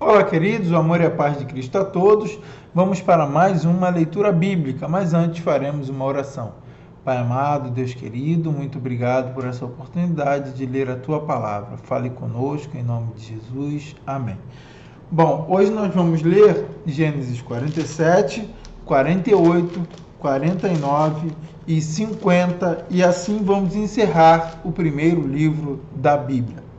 Olá, queridos, o amor e a paz de Cristo a todos. Vamos para mais uma leitura bíblica, mas antes faremos uma oração. Pai amado, Deus querido, muito obrigado por essa oportunidade de ler a Tua palavra. Fale conosco, em nome de Jesus. Amém. Bom, hoje nós vamos ler Gênesis 47, 48, 49 e 50 e assim vamos encerrar o primeiro livro da Bíblia.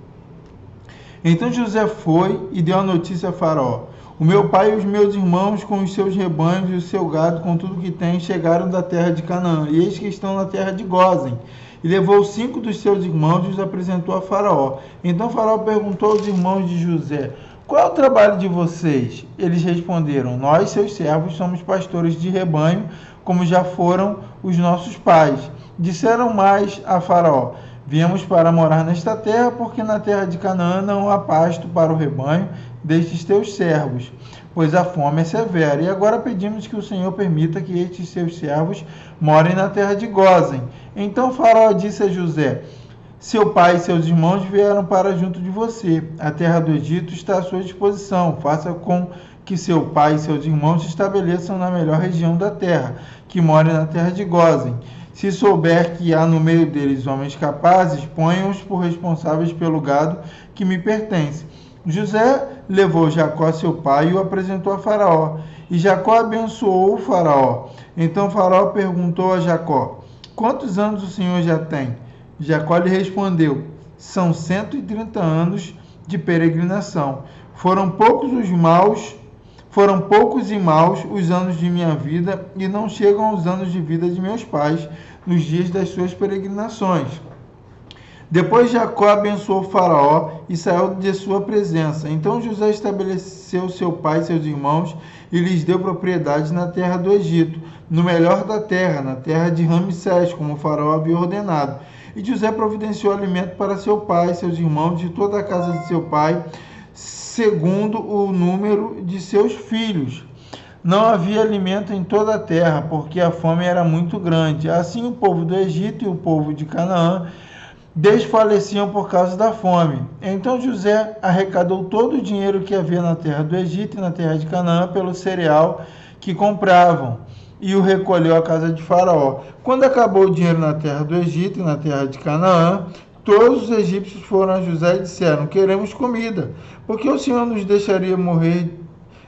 Então José foi e deu a notícia a Faraó: o meu pai e os meus irmãos com os seus rebanhos e o seu gado com tudo que tem chegaram da terra de Canaã, e eis que estão na terra de Gósen. E levou 5 dos seus irmãos e os apresentou a Faraó. Então Faraó perguntou aos irmãos de José: qual é o trabalho de vocês? Eles responderam: nós, seus servos, somos pastores de rebanho, como já foram os nossos pais. Disseram mais a Faraó: viemos para morar nesta terra, porque na terra de Canaã não há pasto para o rebanho destes teus servos, pois a fome é severa. E agora pedimos que o Senhor permita que estes seus servos morem na terra de Gósen. Então Faraó disse a José: seu pai e seus irmãos vieram para junto de você. A terra do Egito está à sua disposição. Faça com que seu pai e seus irmãos se estabeleçam na melhor região da terra, que morem na terra de Gósen. Se souber que há no meio deles homens capazes, ponham-os por responsáveis pelo gado que me pertence. José levou Jacó, seu pai, e o apresentou a Faraó. E Jacó abençoou o Faraó. Então Faraó perguntou a Jacó: quantos anos o senhor já tem? Jacó lhe respondeu: são 130 anos de peregrinação. Foram poucos e maus os anos de minha vida, e não chegam aos anos de vida de meus pais, nos dias das suas peregrinações. Depois Jacó abençoou Faraó e saiu de sua presença. Então José estabeleceu seu pai e seus irmãos e lhes deu propriedade na terra do Egito, no melhor da terra, na terra de Ramsés, como Faraó havia ordenado. E José providenciou alimento para seu pai, seus irmãos e toda a casa de seu pai, segundo o número de seus filhos. Não havia alimento em toda a terra, porque a fome era muito grande. Assim o povo do Egito e o povo de Canaã desfaleciam por causa da fome. Então José arrecadou todo o dinheiro que havia na terra do Egito e na terra de Canaã pelo cereal que compravam, e o recolheu à casa de Faraó. Quando acabou o dinheiro na terra do Egito e na terra de Canaã, todos os egípcios foram a José e disseram: queremos comida, porque o Senhor nos deixaria morrer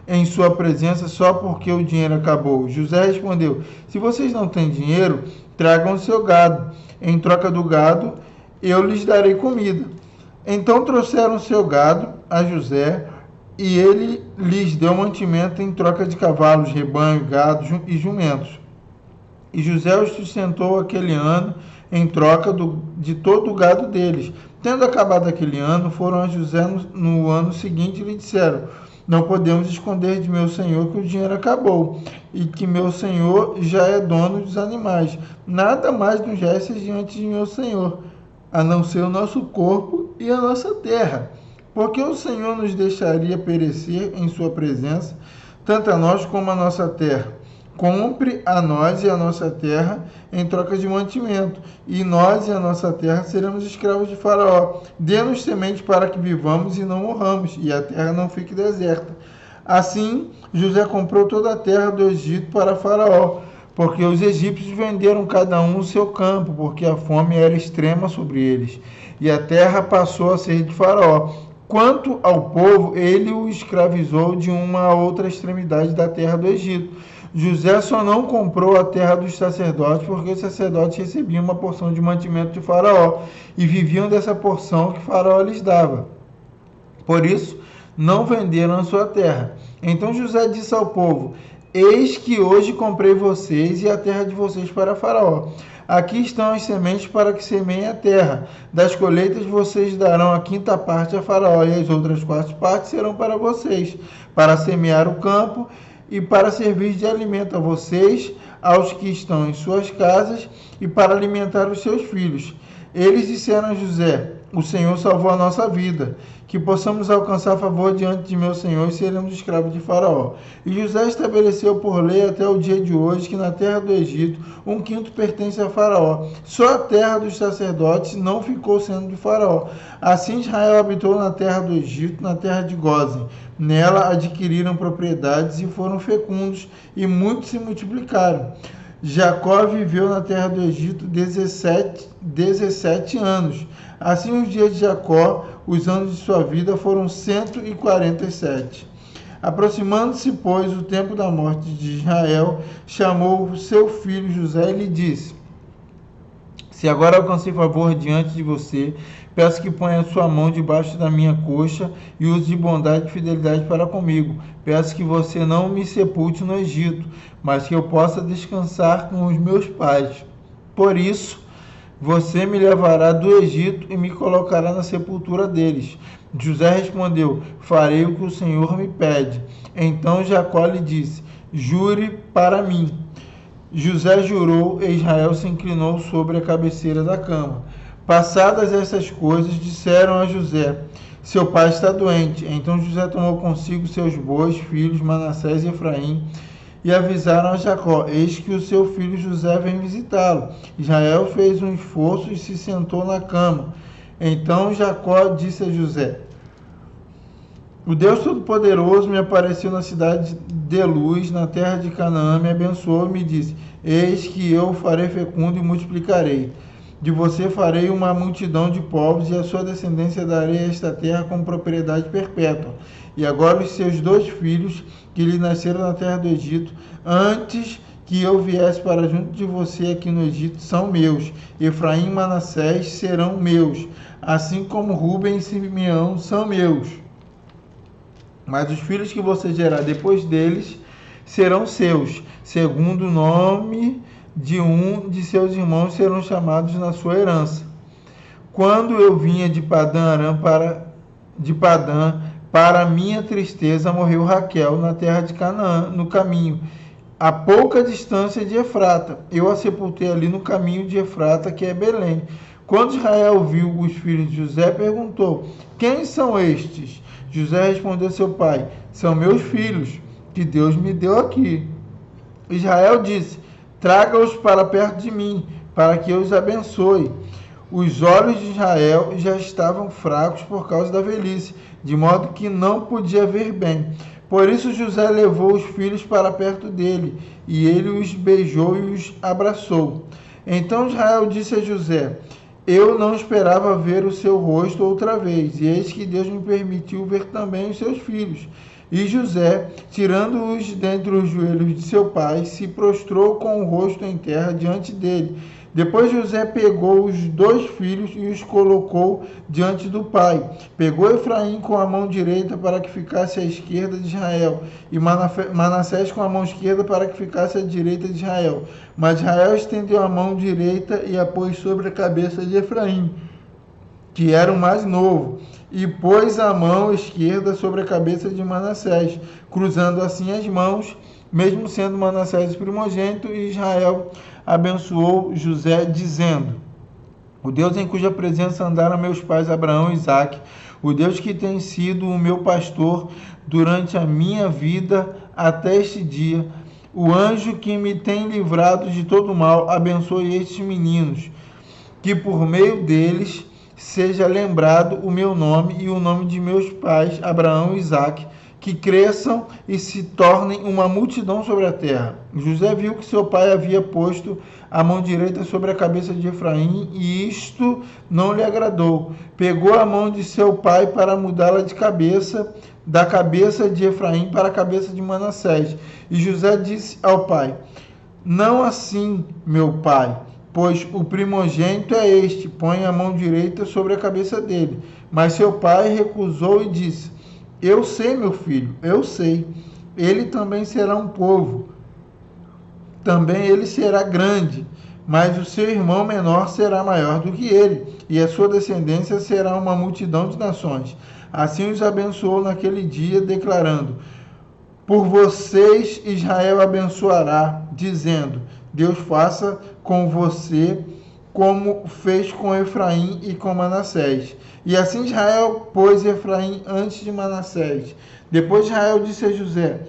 em sua presença só porque o dinheiro acabou? José respondeu: se vocês não têm dinheiro, tragam o seu gado. Em troca do gado, eu lhes darei comida. Então trouxeram o seu gado a José, e ele lhes deu mantimento em troca de cavalos, rebanho, gado e jumentos. E José os sustentou aquele ano em troca de todo o gado deles. Tendo acabado aquele ano, foram a José no ano seguinte e lhe disseram: não podemos esconder de meu senhor que o dinheiro acabou, e que meu senhor já é dono dos animais. Nada mais nos resta diante de meu senhor, a não ser o nosso corpo e a nossa terra. Porque o Senhor nos deixaria perecer em sua presença, tanto a nós como a nossa terra. Compre a nós e a nossa terra em troca de mantimento, e nós e a nossa terra seremos escravos de Faraó. Dê-nos semente para que vivamos e não morramos, e a terra não fique deserta. Assim, José comprou toda a terra do Egito para Faraó, porque os egípcios venderam cada um o seu campo, porque a fome era extrema sobre eles, e a terra passou a ser de Faraó. Quanto ao povo, ele o escravizou de uma a outra extremidade da terra do Egito. José só não comprou a terra dos sacerdotes, porque os sacerdotes recebiam uma porção de mantimento de Faraó, e viviam dessa porção que Faraó lhes dava. Por isso, não venderam a sua terra. Então José disse ao povo: eis que hoje comprei vocês e a terra de vocês para Faraó. Aqui estão as sementes para que semeiem a terra. Das colheitas vocês darão a 5ª parte a Faraó, e as outras 4 partes serão para vocês, para semear o campo e para servir de alimento a vocês, aos que estão em suas casas, e para alimentar os seus filhos. Eles disseram a José: o Senhor salvou a nossa vida, que possamos alcançar favor diante de meu Senhor e seremos escravos de Faraó. E José estabeleceu por lei até o dia de hoje que na terra do Egito 1/5 pertence a Faraó. Só a terra dos sacerdotes não ficou sendo de Faraó. Assim Israel habitou na terra do Egito, na terra de Gósen. Nela adquiriram propriedades e foram fecundos, e muitos se multiplicaram. Jacó viveu na terra do Egito 17 anos. Assim, os dias de Jacó, os anos de sua vida, foram 147. Aproximando-se, pois, o tempo da morte de Israel, chamou seu filho José e lhe disse: se agora alcancei favor diante de você, peço que ponha a sua mão debaixo da minha coxa e use de bondade e fidelidade para comigo. Peço que você não me sepulte no Egito, mas que eu possa descansar com os meus pais. Por isso, você me levará do Egito e me colocará na sepultura deles. José respondeu: farei o que o Senhor me pede. Então Jacó lhe disse: jure para mim. José jurou, e Israel se inclinou sobre a cabeceira da cama. Passadas essas coisas, disseram a José: seu pai está doente. Então José tomou consigo seus bois, filhos, Manassés e Efraim, e avisaram a Jacó: eis que o seu filho José vem visitá-lo. Israel fez um esforço e se sentou na cama. Então Jacó disse a José: o Deus Todo-Poderoso me apareceu na cidade de Luz, na terra de Canaã, me abençoou e me disse: eis que eu o farei fecundo e multiplicarei. De você farei uma multidão de povos, e a sua descendência darei a esta terra como propriedade perpétua. E agora os seus 2 filhos, que lhe nasceram na terra do Egito, antes que eu viesse para junto de você aqui no Egito, são meus. Efraim e Manassés serão meus, assim como Rúben e Simeão são meus. Mas os filhos que você gerar depois deles serão seus, segundo o nome de um de seus irmãos serão chamados na sua herança. Quando eu vinha de Padã para minha tristeza, morreu Raquel na terra de Canaã, no caminho, a pouca distância de Efrata. Eu a sepultei ali no caminho de Efrata, que é Belém. Quando Israel viu os filhos de José, perguntou: quem são estes? José respondeu a seu pai: são meus filhos, que Deus me deu aqui. Israel disse: traga-os para perto de mim, para que eu os abençoe. Os olhos de Israel já estavam fracos por causa da velhice, de modo que não podia ver bem. Por isso José levou os filhos para perto dele, e ele os beijou e os abraçou. Então Israel disse a José: eu não esperava ver o seu rosto outra vez, e eis que Deus me permitiu ver também os seus filhos. E José, tirando-os dentre os joelhos de seu pai, se prostrou com o rosto em terra diante dele. Depois José pegou os 2 filhos e os colocou diante do pai. Pegou Efraim com a mão direita para que ficasse à esquerda de Israel, e Manassés com a mão esquerda para que ficasse à direita de Israel. Mas Israel estendeu a mão direita e a pôs sobre a cabeça de Efraim, que era o mais novo, e pôs a mão esquerda sobre a cabeça de Manassés, cruzando assim as mãos, mesmo sendo Manassés primogênito. E Israel abençoou José, dizendo: o Deus em cuja presença andaram meus pais Abraão e Isaque, o Deus que tem sido o meu pastor durante a minha vida até este dia, o anjo que me tem livrado de todo mal, abençoe estes meninos, que por meio deles seja lembrado o meu nome e o nome de meus pais, Abraão e Isaque, que cresçam e se tornem uma multidão sobre a terra. José viu que seu pai havia posto a mão direita sobre a cabeça de Efraim, e isto não lhe agradou. Pegou a mão de seu pai para mudá-la de cabeça, da cabeça de Efraim para a cabeça de Manassés. E José disse ao pai: não assim, meu pai, pois o primogênito é este, põe a mão direita sobre a cabeça dele. Mas seu pai recusou e disse: eu sei, meu filho, eu sei. Ele também será um povo. Também ele será grande, mas o seu irmão menor será maior do que ele, e a sua descendência será uma multidão de nações. Assim os abençoou naquele dia, declarando: por vocês Israel abençoará, dizendo: Deus faça com você como fez com Efraim e com Manassés. E assim Israel pôs Efraim antes de Manassés. Depois Israel disse a José: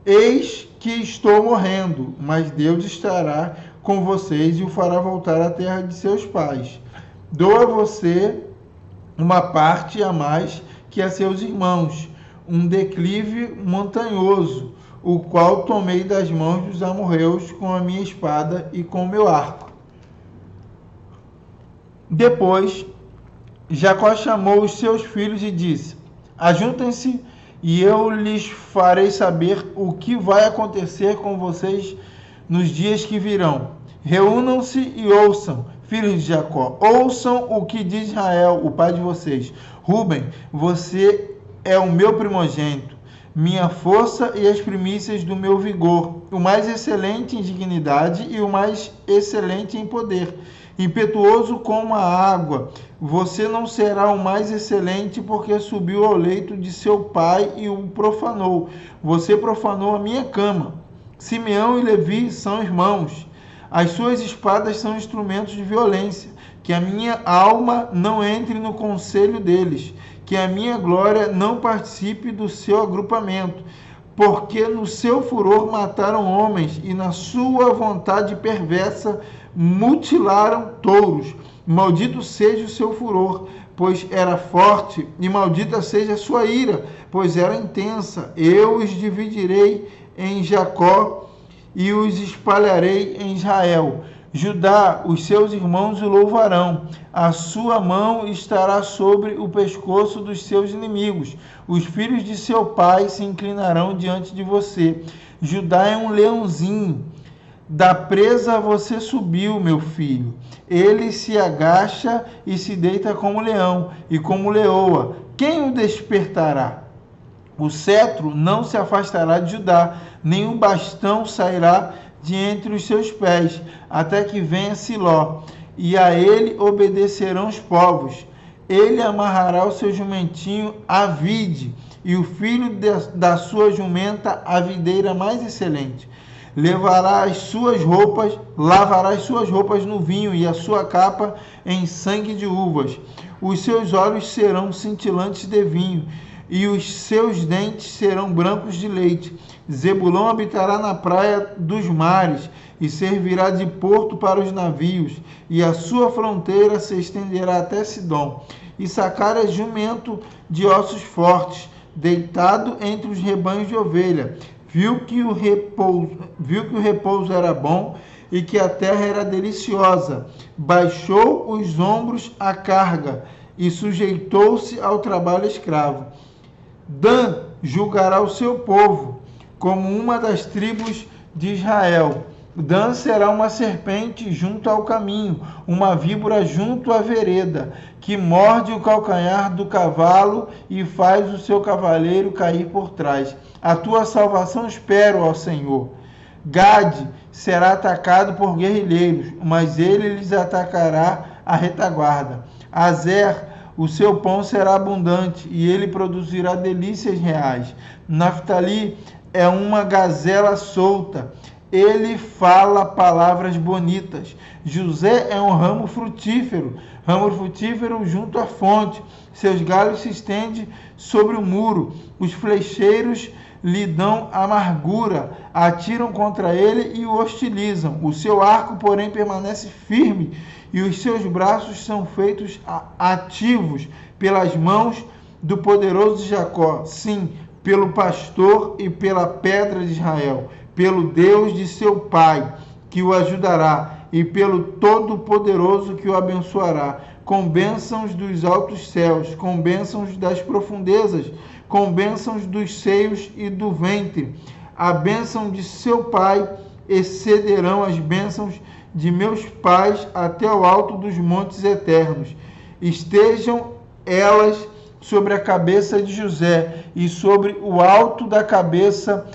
eis que estou morrendo, mas Deus estará com vocês e o fará voltar à terra de seus pais. Dou a você uma parte a mais que a seus irmãos, um declive montanhoso, o qual tomei das mãos dos amorreus com a minha espada e com o meu arco. Depois, Jacó chamou os seus filhos e disse: ajuntem-se e eu lhes farei saber o que vai acontecer com vocês nos dias que virão. Reúnam-se e ouçam, filhos de Jacó, ouçam o que diz Israel, o pai de vocês. Ruben, você é o meu primogênito, minha força e as primícias do meu vigor, o mais excelente em dignidade e o mais excelente em poder. Impetuoso como a água, você não será o mais excelente, porque subiu ao leito de seu pai e o profanou. Você profanou a minha cama. Simeão e Levi são irmãos. As suas espadas são instrumentos de violência. Que a minha alma não entre no conselho deles. Que a minha glória não participe do seu agrupamento. Porque no seu furor mataram homens e na sua vontade perversa mutilaram touros. Maldito seja o seu furor, pois era forte, e maldita seja a sua ira, pois era intensa. Eu os dividirei em Jacó e os espalharei em Israel. Judá, os seus irmãos o louvarão. A sua mão estará sobre o pescoço dos seus inimigos. Os filhos de seu pai se inclinarão diante de você. Judá é um leãozinho. Da presa você subiu, meu filho. Ele se agacha e se deita como leão e como leoa. Quem o despertará? O cetro não se afastará de Judá, nem o bastão sairá de entre os seus pés, até que venha Siló, e a ele obedecerão os povos. Ele amarrará o seu jumentinho à vide, e o filho da sua jumenta à videira mais excelente. Lavará as suas roupas no vinho e a sua capa em sangue de uvas. Os seus olhos serão cintilantes de vinho e os seus dentes serão brancos de leite. Zebulão habitará na praia dos mares e servirá de porto para os navios, e a sua fronteira se estenderá até Sidom. Issacar é jumento de ossos fortes, deitado entre os rebanhos de ovelha. Viu que o repouso era bom e que a terra era deliciosa. Baixou os ombros à carga e sujeitou-se ao trabalho escravo. Dan julgará o seu povo como uma das tribos de Israel. Dan será uma serpente junto ao caminho, uma víbora junto à vereda, que morde o calcanhar do cavalo e faz o seu cavaleiro cair por trás. A tua salvação espero, ó Senhor. Gade será atacado por guerrilheiros, mas ele lhes atacará a retaguarda. Azer, o seu pão será abundante e ele produzirá delícias reais. Naftali é uma gazela solta. Ele fala palavras bonitas. José é um ramo frutífero junto à fonte. Seus galhos se estendem sobre o muro. Os flecheiros lhe dão amargura, atiram contra ele e o hostilizam. O seu arco, porém, permanece firme e os seus braços são feitos ativos pelas mãos do poderoso Jacó. Sim, pelo pastor e pela pedra de Israel, pelo Deus de seu pai, que o ajudará, e pelo Todo-Poderoso que o abençoará, com bênçãos dos altos céus, com bênçãos das profundezas, com bênçãos dos seios e do ventre. A bênção de seu pai excederão as bênçãos de meus pais até o alto dos montes eternos. Estejam elas sobre a cabeça de José e sobre o alto da cabeça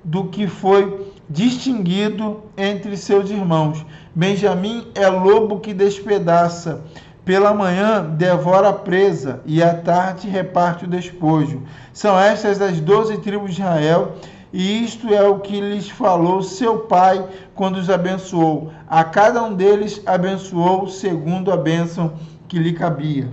do que foi distinguido entre seus irmãos. Benjamim é lobo que despedaça. Pela manhã devora a presa e à tarde reparte o despojo. São estas as 12 tribos de Israel, e isto é o que lhes falou seu pai quando os abençoou. A cada um deles abençoou segundo a bênção que lhe cabia.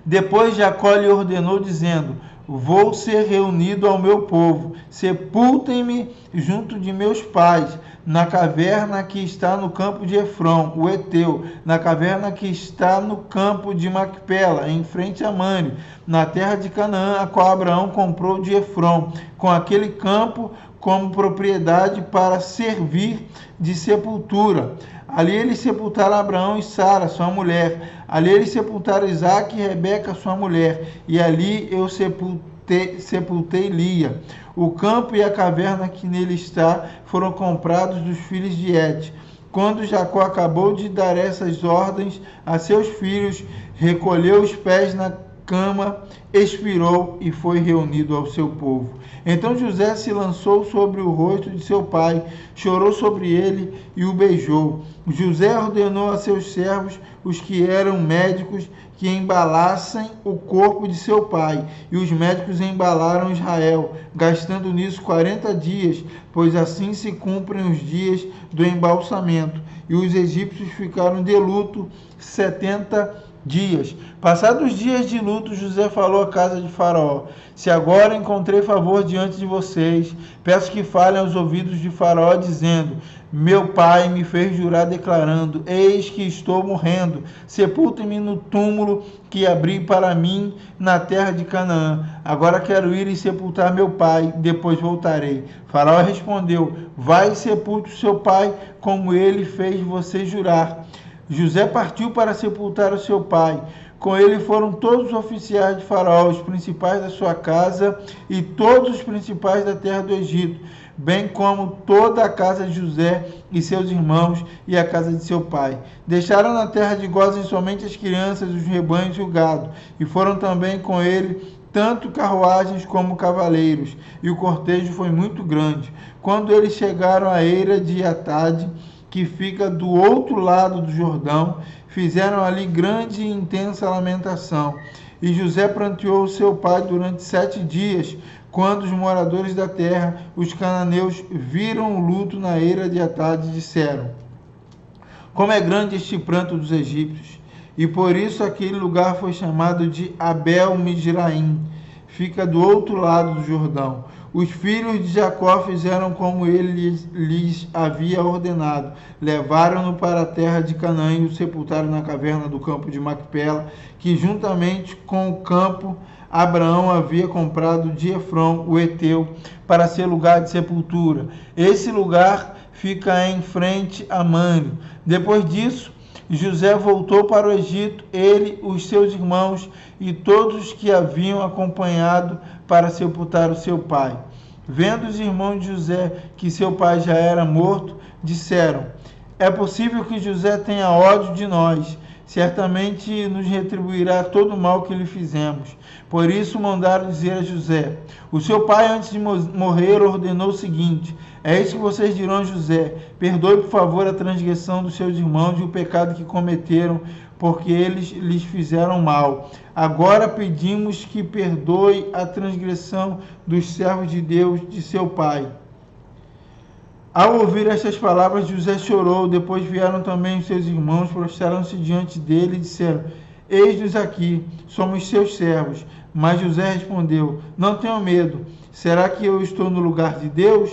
Depois Jacó lhe ordenou, dizendo: vou ser reunido ao meu povo, sepultem-me junto de meus pais, na caverna que está no campo de Efrom, o Eteu, na caverna que está no campo de Macpela, em frente a Mane, na terra de Canaã, a qual Abraão comprou de Efrom, com aquele campo como propriedade para servir de sepultura. Ali eles sepultaram Abraão e Sara, sua mulher. Ali eles sepultaram Isaque e Rebeca, sua mulher. E ali eu sepultei Lia. O campo e a caverna que nele está foram comprados dos filhos de Et. Quando Jacó acabou de dar essas ordens a seus filhos, recolheu os pés na cama, expirou e foi reunido ao seu povo. Então José se lançou sobre o rosto de seu pai, chorou sobre ele e o beijou. José ordenou a seus servos, os que eram médicos, que embalassem o corpo de seu pai. E os médicos embalaram Israel, gastando nisso 40 dias, pois assim se cumprem os dias do embalsamento. E os egípcios ficaram de luto 70 dias. Passados os dias de luto, José falou à casa de Faraó: se agora encontrei favor diante de vocês, peço que falem aos ouvidos de Faraó, dizendo: meu pai me fez jurar declarando: eis que estou morrendo, sepultem-me no túmulo que abri para mim na terra de Canaã. Agora quero ir e sepultar meu pai, depois voltarei. Faraó respondeu: vai e sepulte o seu pai, como ele fez você jurar. José partiu para sepultar o seu pai. Com ele foram todos os oficiais de Faraó, os principais da sua casa e todos os principais da terra do Egito, bem como toda a casa de José e seus irmãos e a casa de seu pai. Deixaram na terra de Gósen somente as crianças, os rebanhos e o gado, e foram também com ele tanto carruagens como cavaleiros, e o cortejo foi muito grande. Quando eles chegaram à eira de Atade, que fica do outro lado do Jordão, fizeram ali grande e intensa lamentação. E José pranteou seu pai durante 7 dias. Quando os moradores da terra, os cananeus, viram o luto na eira de Atade, disseram: como é grande este pranto dos egípcios! E por isso aquele lugar foi chamado de Abel-Mizraim, fica do outro lado do Jordão. Os filhos de Jacó fizeram como ele lhes havia ordenado. Levaram-no para a terra de Canaã e o sepultaram na caverna do campo de Macpela, que juntamente com o campo Abraão havia comprado de Efrom, o Eteu, para ser lugar de sepultura. Esse lugar fica em frente a Mane. Depois disso, José voltou para o Egito, ele, os seus irmãos e todos os que haviam acompanhado para sepultar o seu pai. Vendo os irmãos de José que seu pai já era morto, disseram: é possível que José tenha ódio de nós, certamente nos retribuirá todo o mal que lhe fizemos. Por isso mandaram dizer a José: o seu pai, antes de morrer, ordenou o seguinte: é isso que vocês dirão a José: perdoe por favor a transgressão dos seus irmãos e o pecado que cometeram, porque eles lhes fizeram mal. Agora pedimos que perdoe a transgressão dos servos de Deus, de seu pai. Ao ouvir estas palavras, José chorou. Depois vieram também os seus irmãos, prostraram-se diante dele e disseram: eis-nos aqui, somos seus servos. Mas José respondeu: não tenham medo, será que eu estou no lugar de Deus?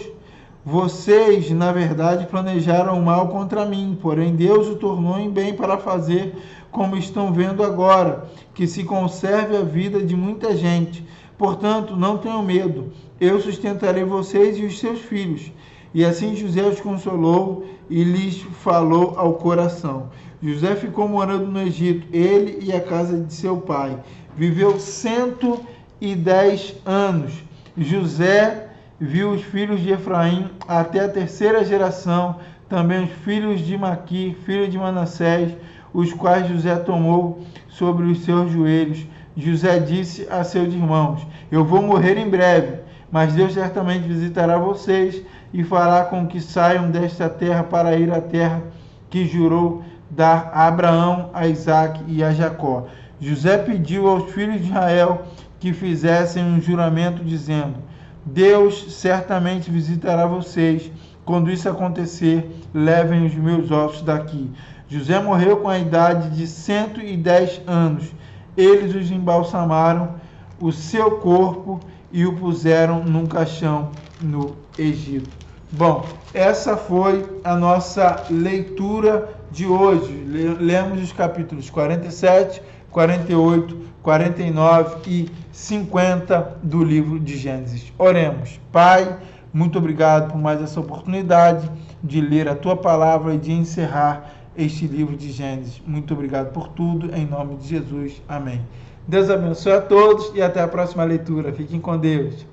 Vocês, na verdade, planejaram o mal contra mim, porém Deus o tornou em bem para fazer como estão vendo agora, que se conserve a vida de muita gente. Portanto, não tenham medo, eu sustentarei vocês e os seus filhos. E assim José os consolou e lhes falou ao coração. José ficou morando no Egito, ele e a casa de seu pai. Viveu 110 anos. José viu os filhos de Efraim até a 3ª geração, também os filhos de Maqui, filho de Manassés, os quais José tomou sobre os seus joelhos. José disse a seus irmãos: eu vou morrer em breve, mas Deus certamente visitará vocês e fará com que saiam desta terra para ir à terra que jurou dar a Abraão, a Isaque e a Jacó. José pediu aos filhos de Israel que fizessem um juramento, dizendo: Deus certamente visitará vocês. Quando isso acontecer, levem os meus ossos daqui. José morreu com a idade de 110 anos. Eles os embalsamaram o seu corpo e o puseram num caixão no Egito. Bom, essa foi a nossa leitura de hoje. Lemos os capítulos 47, 48, 49 e 50 do livro de Gênesis. Oremos. Pai, muito obrigado por mais essa oportunidade de ler a Tua palavra e de encerrar este livro de Gênesis. Muito obrigado por tudo, em nome de Jesus. Amém. Deus abençoe a todos e até a próxima leitura. Fiquem com Deus.